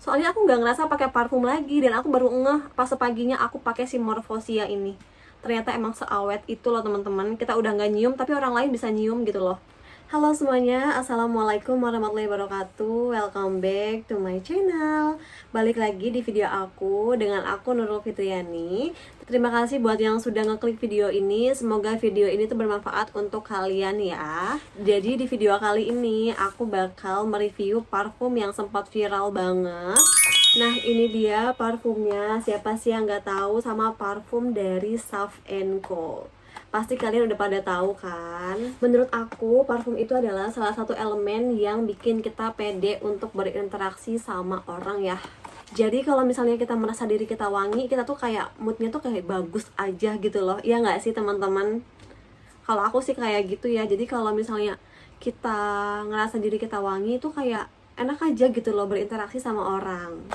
Soalnya aku nggak ngerasa pakai parfum lagi, dan aku baru ngeh pas sepaginya aku pakai si Morphosia ini. Ternyata emang seawet itu loh teman-teman. Kita udah nggak nyium tapi orang lain bisa nyium gitu loh. Halo semuanya, assalamualaikum warahmatullahi wabarakatuh. Welcome back to my channel. Balik lagi di video aku dengan aku Nurul Fitriani. Terima kasih buat yang sudah ngeklik video ini. Semoga video ini tuh bermanfaat untuk kalian ya. Jadi di video kali ini aku bakal mereview parfum yang sempat viral banget. Nah ini dia parfumnya. Siapa sih yang nggak tahu sama parfum dari Sav & Co. Pasti kalian udah pada tahu kan. Menurut aku parfum itu adalah salah satu elemen yang bikin kita pede untuk berinteraksi sama orang ya. Jadi kalau misalnya kita merasa diri kita wangi, kita tuh kayak moodnya tuh kayak bagus aja gitu loh. Iya nggak sih teman-teman? Kalau aku sih kayak gitu ya. Jadi kalau misalnya kita ngerasa diri kita wangi itu kayak enak aja gitu loh berinteraksi sama orang.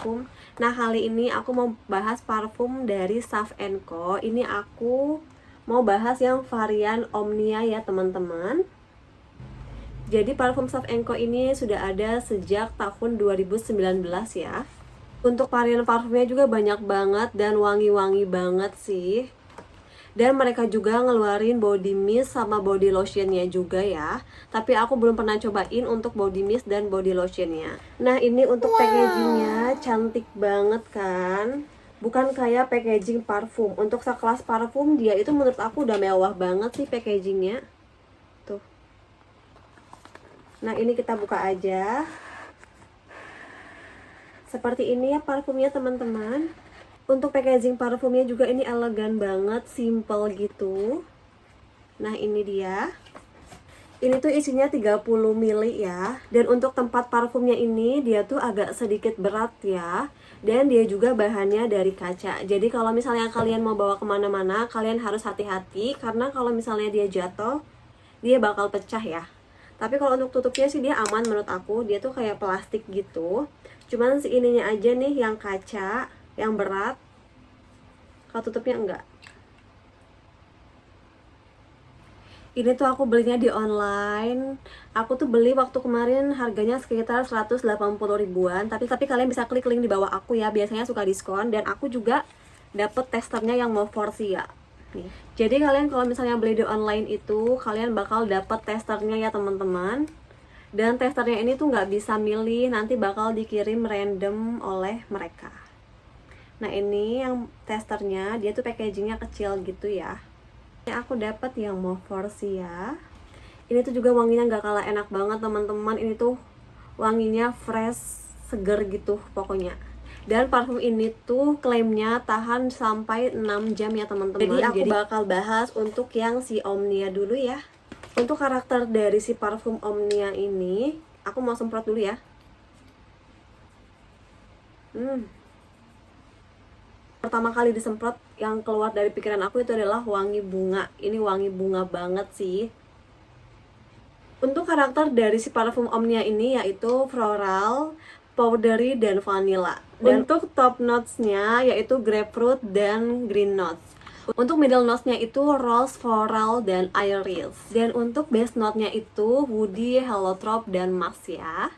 Nah kali ini aku mau bahas parfum dari Sav & Co. Ini aku mau bahas yang varian Omnia ya teman-teman. Jadi parfum Sav & Co ini sudah ada sejak tahun 2019 ya. Untuk varian parfumnya juga banyak banget dan wangi-wangi banget sih. Dan mereka juga ngeluarin body mist sama body lotionnya juga ya. Tapi aku belum pernah cobain untuk body mist dan body lotionnya. Nah ini untuk packagingnya cantik banget kan. Bukan kayak packaging parfum. Untuk sekelas parfum dia itu menurut aku udah mewah banget sih packagingnya. Tuh. Nah ini kita buka aja. Seperti ini ya parfumnya teman-teman. Untuk packaging parfumnya juga ini elegan banget, simple gitu. Nah ini dia. Ini tuh isinya 30 ml ya. Dan untuk tempat parfumnya ini dia tuh agak sedikit berat ya. Dan dia juga bahannya dari kaca. Jadi kalau misalnya kalian mau bawa kemana-mana, kalian harus hati-hati. Karena kalau misalnya dia jatuh, dia bakal pecah ya. Tapi kalau untuk tutupnya sih dia aman menurut aku. Dia tuh kayak plastik gitu. Cuman si ininya aja nih yang kaca, yang berat. Kalau tutupnya enggak. Ini tuh aku belinya di online. Aku tuh beli waktu kemarin harganya sekitar 180 ribuan. Tapi kalian bisa klik link di bawah aku ya. Biasanya suka diskon. Dan aku juga dapet testernya yang Morphosia nih. Jadi kalian kalau misalnya beli di online itu, kalian bakal dapet testernya ya teman-teman. Dan testernya ini tuh nggak bisa milih, nanti bakal dikirim random oleh mereka. Nah ini yang testernya, dia tuh packagingnya kecil gitu ya. Ini aku dapat yang Morphosia. Ini tuh juga wanginya nggak kalah enak banget teman-teman. Ini tuh wanginya fresh, seger gitu pokoknya. Dan parfum ini tuh klaimnya tahan sampai 6 jam ya teman-teman. Jadi aku bakal bahas untuk yang si Omnia dulu ya. Untuk karakter dari si parfum Omnia ini, aku mau semprot dulu ya. Pertama kali disemprot yang keluar dari pikiran aku itu adalah wangi bunga. Ini wangi bunga banget sih. Untuk karakter dari si parfum Omnia ini yaitu floral, powdery, dan vanilla. Dan untuk top notes-nya yaitu grapefruit dan green notes. Untuk middle notes-nya itu rose, floral, dan iris. Dan untuk base note-nya itu woody, heliotrope, dan musk ya.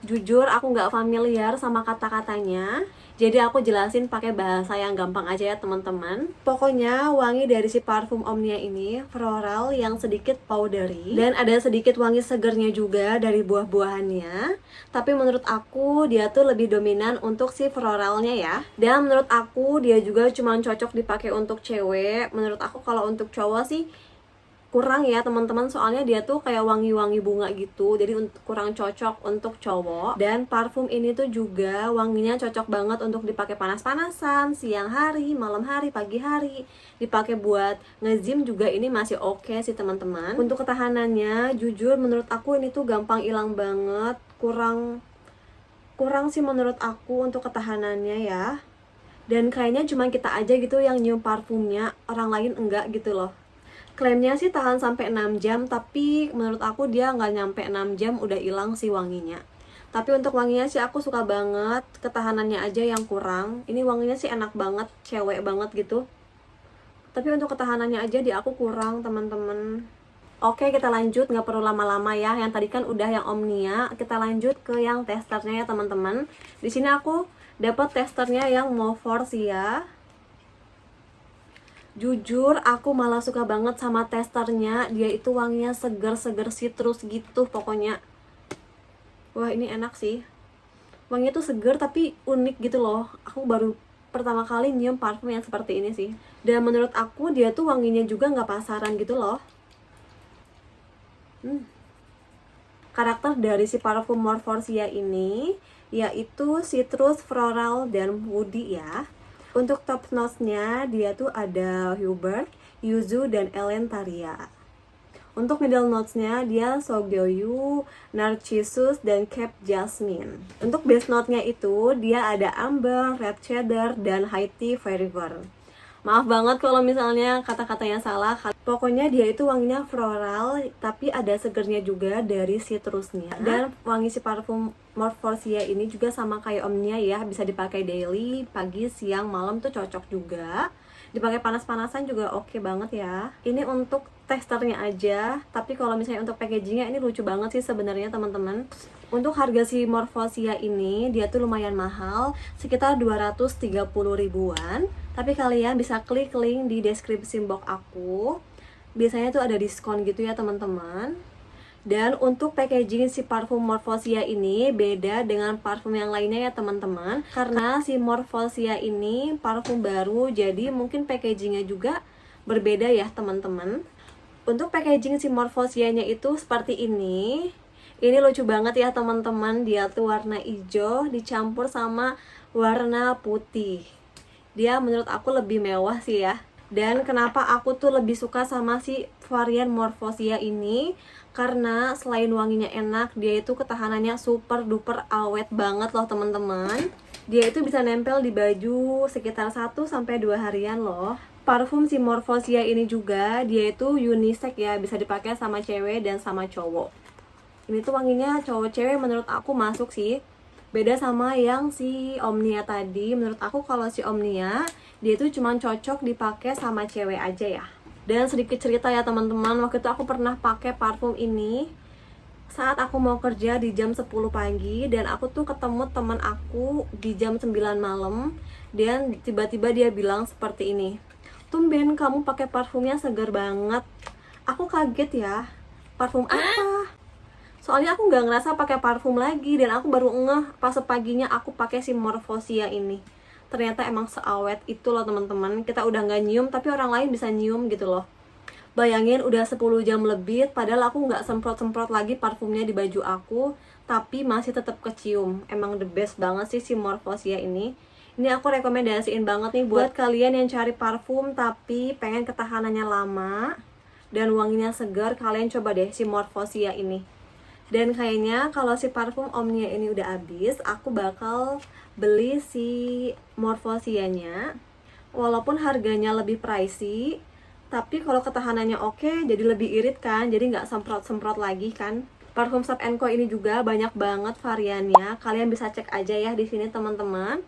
Jujur aku nggak familiar sama kata-katanya, jadi aku jelasin pakai bahasa yang gampang aja ya teman-teman. Pokoknya wangi dari si parfum Omnia ini floral yang sedikit powdery, dan ada sedikit wangi segernya juga dari buah-buahannya. Tapi menurut aku dia tuh lebih dominan untuk si floralnya ya. Dan menurut aku dia juga cuma cocok dipakai untuk cewek. Menurut aku kalau untuk cowok sih kurang ya teman-teman, soalnya dia tuh kayak wangi-wangi bunga gitu, jadi kurang cocok untuk cowok. Dan parfum ini tuh juga wanginya cocok banget untuk dipakai panas-panasan, siang hari, malam hari, pagi hari, dipakai buat nge-gym juga ini masih oke sih teman-teman. Untuk ketahanannya jujur menurut aku ini tuh gampang hilang banget, kurang sih menurut aku untuk ketahanannya ya. Dan kayaknya cuma kita aja gitu yang nyium parfumnya, orang lain enggak gitu loh. Klaimnya sih tahan sampai 6 jam, tapi menurut aku dia nggak nyampe 6 jam udah hilang sih wanginya. Tapi untuk wanginya sih aku suka banget, ketahanannya aja yang kurang. Ini wanginya sih enak banget, cewek banget gitu. Tapi untuk ketahanannya aja di aku kurang teman-teman. Oke, kita lanjut, nggak perlu lama-lama ya. Yang tadi kan udah yang Omnia, kita lanjut ke yang testernya ya teman-teman. Di sini aku dapat testernya yang Morphosia. Jujur, aku malah suka banget sama testernya. Dia itu wanginya seger-seger citrus gitu pokoknya. Wah, ini enak sih. Wanginya tuh seger tapi unik gitu loh. Aku baru pertama kali nyium parfum yang seperti ini sih. Dan menurut aku dia tuh wanginya juga nggak pasaran gitu loh. Karakter dari si parfum Morphosia ini yaitu citrus, floral, dan woody ya. Untuk top notes-nya dia tuh ada hubert, yuzu, dan elentaria. Untuk middle notes-nya dia sogyoyu, narcissus, dan cape jasmine. Untuk base note-nya itu dia ada amber, red cedar, dan high tea vetiver. Maaf banget kalau misalnya kata-katanya salah. Pokoknya dia itu wanginya floral, tapi ada segernya juga dari citrusnya. Dan wangi si parfum Morphosia ini juga sama kayak Omnia ya, bisa dipakai daily, pagi, siang, malam tuh cocok juga. Dipakai panas-panasan juga oke banget ya. Ini untuk testernya aja, tapi kalau misalnya untuk packagingnya ini lucu banget sih sebenarnya teman-teman. Untuk harga si Morphosia ini dia tuh lumayan mahal, sekitar 230 ribuan. Tapi kalian bisa klik link di deskripsi box aku. Biasanya tuh ada diskon gitu ya teman-teman. Dan untuk packaging si parfum Morphosia ini beda dengan parfum yang lainnya ya teman-teman. Karena si Morphosia ini parfum baru, jadi mungkin packagingnya juga berbeda ya teman-teman. Untuk packaging si Morphosianya itu seperti ini. Ini lucu banget ya teman-teman. Dia tuh warna hijau dicampur sama warna putih. Dia menurut aku lebih mewah sih ya. Dan kenapa aku tuh lebih suka sama si varian Morphosia ini, karena selain wanginya enak, dia itu ketahanannya super duper awet banget loh teman-teman. Dia itu bisa nempel di baju sekitar 1-2 harian loh. Parfum si Morphosia ini juga dia itu unisex ya, bisa dipakai sama cewek dan sama cowok. Ini tuh wanginya cowok cewek menurut aku masuk sih. Beda sama yang si Omnia tadi. Menurut aku kalau si Omnia dia itu cuma cocok dipakai sama cewek aja ya. Dan sedikit cerita ya teman-teman, waktu itu aku pernah pakai parfum ini saat aku mau kerja di jam 10 pagi. Dan aku tuh ketemu teman aku di jam 9 malam. Dan tiba-tiba dia bilang seperti ini, "Tumben kamu pakai parfumnya segar banget." Aku kaget ya, parfum apa? Soalnya aku nggak ngerasa pakai parfum lagi. Dan aku baru ngeh pas paginya aku pakai si Morphosia ini. Ternyata emang seawet itu loh teman-teman. Kita udah nggak nyium tapi orang lain bisa nyium gitu loh. Bayangin udah 10 jam lebih, padahal aku nggak semprot-semprot lagi parfumnya di baju aku, tapi masih tetap kecium. Emang the best banget sih si Morphosia ini. Ini aku rekomendasiin banget nih buat kalian yang cari parfum tapi pengen ketahanannya lama dan wanginya segar. Kalian coba deh si Morphosia ini. Dan kayaknya kalau si parfum Omnia ini udah habis, aku bakal beli si Morphosianya. Walaupun harganya lebih pricey, tapi kalau ketahanannya oke, jadi lebih irit kan, jadi nggak semprot-semprot lagi kan. Parfum Shop & Co ini juga banyak banget variannya. Kalian bisa cek aja ya di sini teman-teman.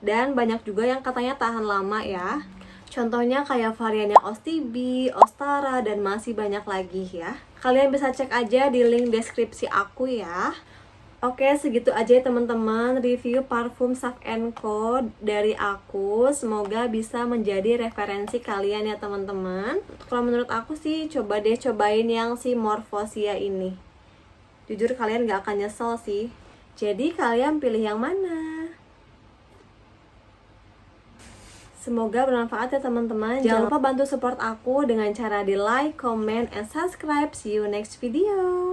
Dan banyak juga yang katanya tahan lama ya. Contohnya kayak variannya Ostibi, Ostara, dan masih banyak lagi ya. Kalian bisa cek aja di link deskripsi aku ya. Oke, segitu aja ya teman-teman review parfum Shop & Co dari aku. Semoga bisa menjadi referensi kalian ya teman-teman. Kalau menurut aku sih coba deh cobain yang si Morphosia ini. Jujur kalian gak akan nyesel sih. Jadi kalian pilih yang mana? Semoga bermanfaat ya teman-teman. Jangan lupa bantu support aku dengan cara di like, comment, and subscribe. See you next video.